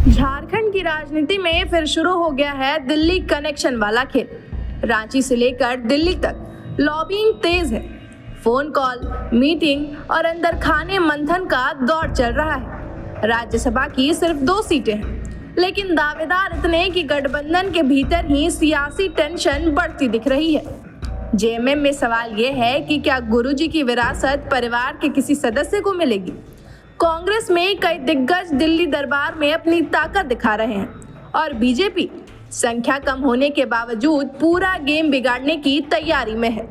झारखंड की राजनीति में फिर शुरू हो गया है दिल्ली कनेक्शन वाला खेल। रांची से लेकर दिल्ली तक लॉबिंग तेज है। फोन कॉल, मीटिंग और अंदर खाने मंथन का दौर चल रहा है। राज्यसभा की सिर्फ 2 सीटें हैं, लेकिन दावेदार इतने कि गठबंधन के भीतर ही सियासी टेंशन बढ़ती दिख रही है। जेएमएम में सवाल ये है कि क्या गुरुजी की विरासत परिवार के किसी सदस्य को मिलेगी। कांग्रेस में कई दिग्गज दिल्ली दरबार में अपनी ताकत दिखा रहे हैं और बीजेपी संख्या कम होने के बावजूद पूरा गेम बिगाड़ने की तैयारी में है।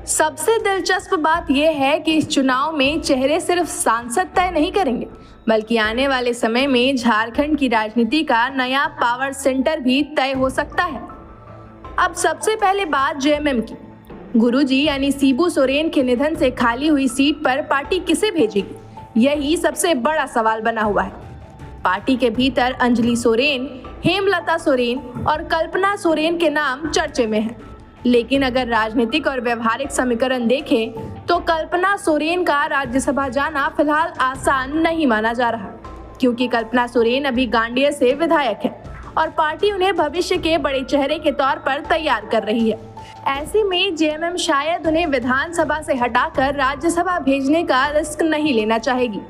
सबसे दिलचस्प बात यह है कि इस चुनाव में चेहरे सिर्फ सांसद तय नहीं करेंगे, बल्कि आने वाले समय में झारखंड की राजनीति का नया पावर सेंटर भी तय हो सकता है। अब सबसे पहले बात जेएमएम की। गुरुजी यानी शिबू सोरेन के निधन से खाली हुई सीट पर पार्टी किसे भेजेगी, यही सबसे बड़ा सवाल बना हुआ है। पार्टी के भीतर अंजलि सोरेन, हेमलता सोरेन और कल्पना सोरेन के नाम चर्चे में हैं। लेकिन अगर राजनीतिक और व्यवहारिक समीकरण देखें तो कल्पना सोरेन का राज्यसभा जाना फिलहाल आसान नहीं माना जा रहा, क्योंकि कल्पना सोरेन अभी गांडिया से विधायक है और पार्टी उन्हें भविष्य के बड़े चेहरे के तौर पर तैयार कर रही है। ऐसे में जेएमएम शायद उन्हें विधानसभा से हटाकर राज्यसभा भेजने का रिस्क नहीं लेना चाहेगी।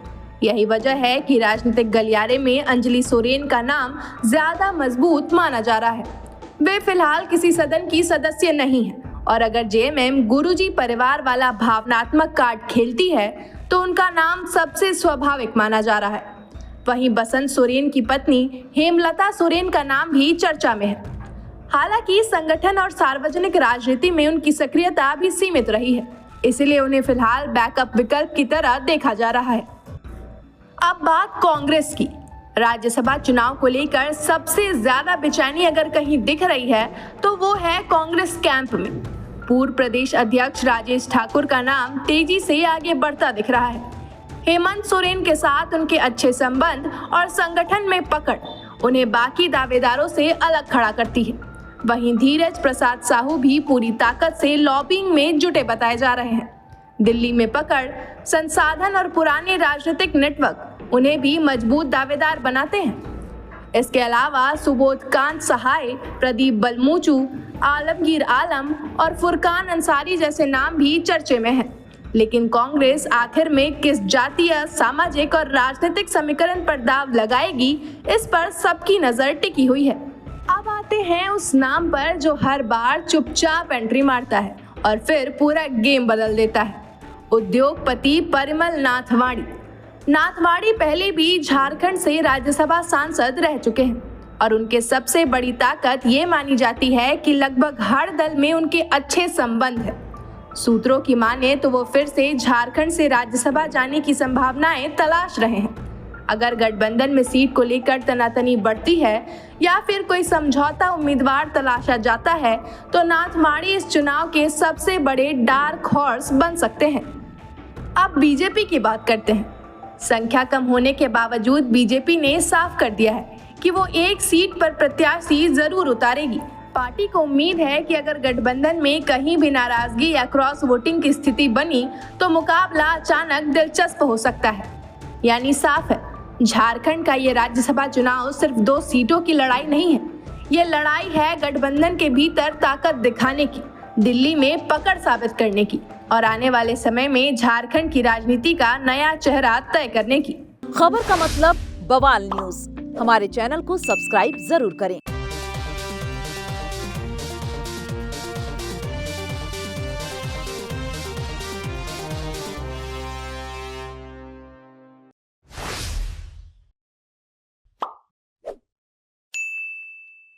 यही वजह है कि राजनीतिक गलियारे में अंजलि सोरेन का नाम ज्यादा मजबूत माना जा रहा है। वे फिलहाल किसी सदन की सदस्य नहीं है और अगर जेएमएम गुरुजी परिवार वाला भावनात्मक कार्ड खेलती है तो उनका नाम सबसे स्वाभाविक माना जा रहा है। वहीं बसंत सोरेन की पत्नी हेमलता सोरेन का नाम भी चर्चा में है। हालांकि संगठन और सार्वजनिक राजनीति में उनकी सक्रियता भी सीमित रही है, इसलिए उन्हें फिलहाल बैकअप विकल्प की तरह देखा जा रहा है। अब बात कांग्रेस की। राज्यसभा चुनाव को लेकर सबसे ज्यादा बेचैनी अगर कहीं दिख रही है तो वो है कांग्रेस कैंप में। पूर्व प्रदेश अध्यक्ष राजेश ठाकुर का नाम तेजी से आगे बढ़ता दिख रहा है। हेमंत सोरेन के साथ उनके अच्छे संबंध और संगठन में पकड़ उन्हें बाकी दावेदारों से अलग खड़ा करती है। वहीं धीरज प्रसाद साहू भी पूरी ताकत से लॉबिंग में जुटे बताए जा रहे हैं। दिल्ली में पकड़, संसाधन और पुराने राजनीतिक नेटवर्क उन्हें भी मजबूत दावेदार बनाते हैं। इसके अलावा सुबोध कांत सहाय, प्रदीप बलमूचू, आलमगीर आलम और फुरकान अंसारी जैसे नाम भी चर्चे में हैं। लेकिन कांग्रेस आखिर में किस जातीय, सामाजिक और राजनीतिक समीकरण पर दाव लगाएगी, इस पर सबकी नजर टिकी हुई है। अब आते हैं उस नाम पर जो हर बार चुपचाप एंट्री मारता है और फिर पूरा गेम बदल देता है। उद्योगपति परिमल नाथवाड़ी पहले भी झारखंड से राज्यसभा सांसद रह चुके हैं और उनके सबसे बड़ी ताकत ये मानी जाती है कि लगभग हर दल में उनके अच्छे संबंध है। सूत्रों की माने तो वो फिर से झारखंड से राज्यसभा जाने की संभावनाएं तलाश रहे हैं। अगर गठबंधन में सीट को लेकर तनातनी बढ़ती है या फिर कोई समझौता उम्मीदवार तलाशा जाता है तो नाथवाड़ी इस चुनाव के सबसे बड़े डार्क हॉर्स बन सकते हैं। अब बीजेपी की बात करते हैं। संख्या कम होने के बावजूद बीजेपी ने साफ कर दिया है कि वो एक सीट पर प्रत्याशी जरूर उतारेगी। पार्टी को उम्मीद है कि अगर गठबंधन में कहीं भी नाराजगी या क्रॉस वोटिंग की स्थिति बनी तो मुकाबला अचानक दिलचस्प हो सकता है। यानी साफ है, झारखंड का ये राज्यसभा चुनाव सिर्फ 2 सीटों की लड़ाई नहीं है। ये लड़ाई है गठबंधन के भीतर ताकत दिखाने की, दिल्ली में पकड़ साबित करने की और आने वाले समय में झारखंड की राजनीति का नया चेहरा तय करने की। खबर का मतलब बवाल न्यूज। हमारे चैनल को सब्सक्राइब जरूर करें।